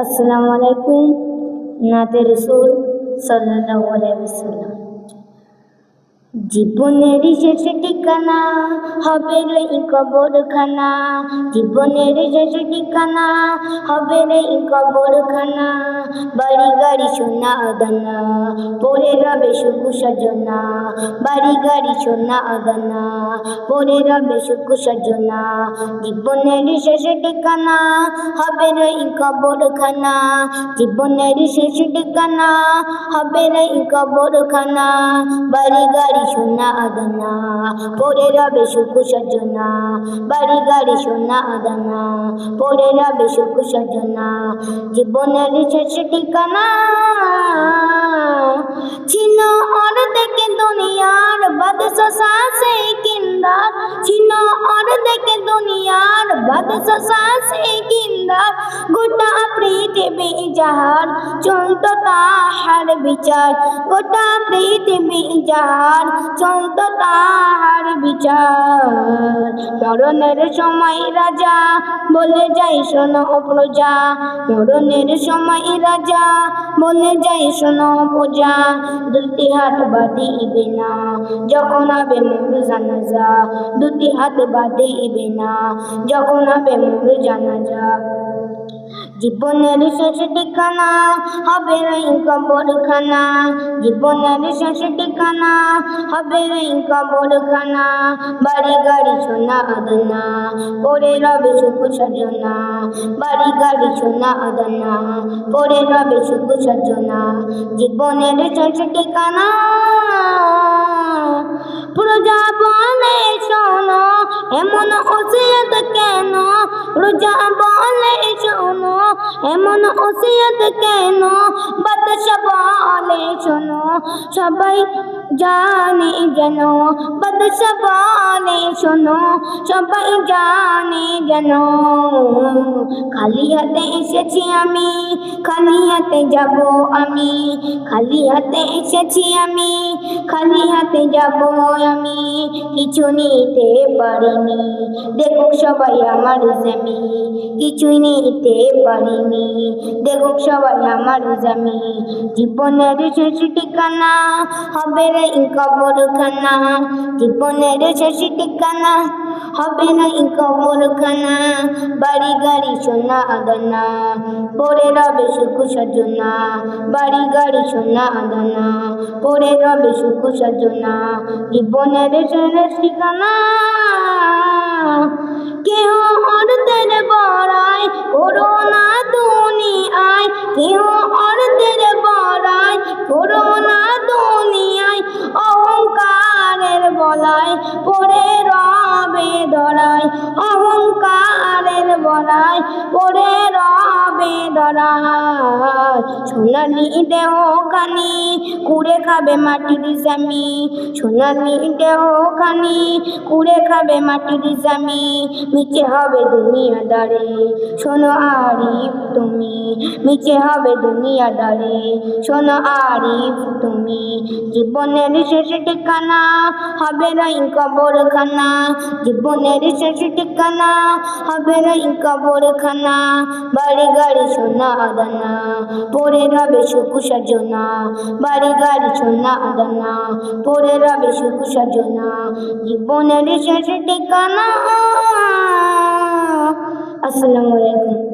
আসসালামু আলাইকুম। নাতে রসুল সাল্লাল্লাহু আলাইহি ওয়াসাল্লাম। জীবনের শেষ ঠিকানা হবে রে কবরখানা, জীবনের শেষ ঠিকানা হবে রে কবরখানা। বাড়ি গাড়ি সোনা দানা পরে রবে সুখ সাজনা, বাড়ি গাড়ি সোনা দানা পরে রবে সুখ সাজনা। জীবনের শেষ ঠিকানা হবে রে কবরখানা, জীবনের শেষ ঠিকানা হবে রে কবরখানা। বাড়ি গাড়ি সোনা দানা পরে রবে সুখ সাজনা, বাড়ি গাড়ি সোনা দানা পরে রবে সুখ সাজনা। জীবনের শেষ ঠিকানা ছিল অর্ধেকে দুনিয়ার বাদশা সিকিন্দার, ছিল অর্ধেকে দুনিয়ার বাদশা সিকিন্দার। গোটা পৃথিবী যাহার চলত তাহার বিচার, গোটা পৃথিবী যাহার চলত তাহার বিচার। মরণের সময় রাজা বলে যাই শোনো প্রজা, মরণের সময় রাজা বলে যাই শোনো প্রজা। দুটি হাত বাঁধিবে না যখন হবে মোর জানাজা, দুটি হাত বাঁধিবে না যখন হবে মোর জানাজা। জীবনের শেষ ঠিকানা হবে রে কবরখানা, জীবনের শেষ ঠিকানা হবে রে কবরখানা। বাড়ি গাড়ি সোনা দানা পরে রবে সুখ সাজনা, বাড়ি গাড়ি সোনা দানা পরে রবে সুখ সাজনা। জীবনের শেষ ঠিকানা প্রজা বলে শোনো এমন ওসিয়ত কেন, প্রজা বলে শোনো এমন ওসিয়ত কেন। বাদশা বলে শোনো সবাই জানে যেন, বাদশা বলে শোনো সবাই জানে যেন। খালি হাতে এসেছি আমি, খালি হাতে যাব আমি, খালি হাতে এসেছি আমি, খালি হাতে যাব আমি। কিছু নিতে পারিনি দেখুক সবাই আমার জমি, কিছুই নিতে পারিনি দেখুক সবাই আমার জমি। জীবনের শেষ ঠিকানা হবে রে কবরখানা, জীবনের শেষ ঠিকানা হবে রে কবরখানা। বাড়ি গাড়ি সোনা দানা পরে রবে সুখ সাজনা, বাড়ি গাড়ি সোনা দানা পরে রবে সুখ সাজনা। জীবনের শেষ ঠিকানা কেহ অর্ধের বড়াই করোনা দুনিয়ায়, কেহ অর্ধের বড়াই করোনা দুনিয়ায়। অহংকারের বলায় পড়ে রবে ধরায়, অহংকারের বলায় পড়ে রবে ধরায়। সোনালি দেহ খানি কুড়ে খাবে মাটির জামি, সোনালি দেহ খানি কুড়ে খাবে মাটির জামি। মিছে হবে দুনিয়াদারে শোনো আরিফ তুমি, মিছে হবে দুনিয়াদারে শোনো আরিফ তুমি। জীবনের শেষ ঠিকানা হবে রে কবরখানা, জীবনের শেষ ঠিকানা হবে রে কবরখানা। বাড়ি গাড়ি সোনা দানা পরে রবে সুখ সাজনা, বাড়ি গাড়ি সোনা দানা পরে রবে সুখ সাজনা। জীবনের শেষ ঠিকানা। আসসালামু আলাইকুম।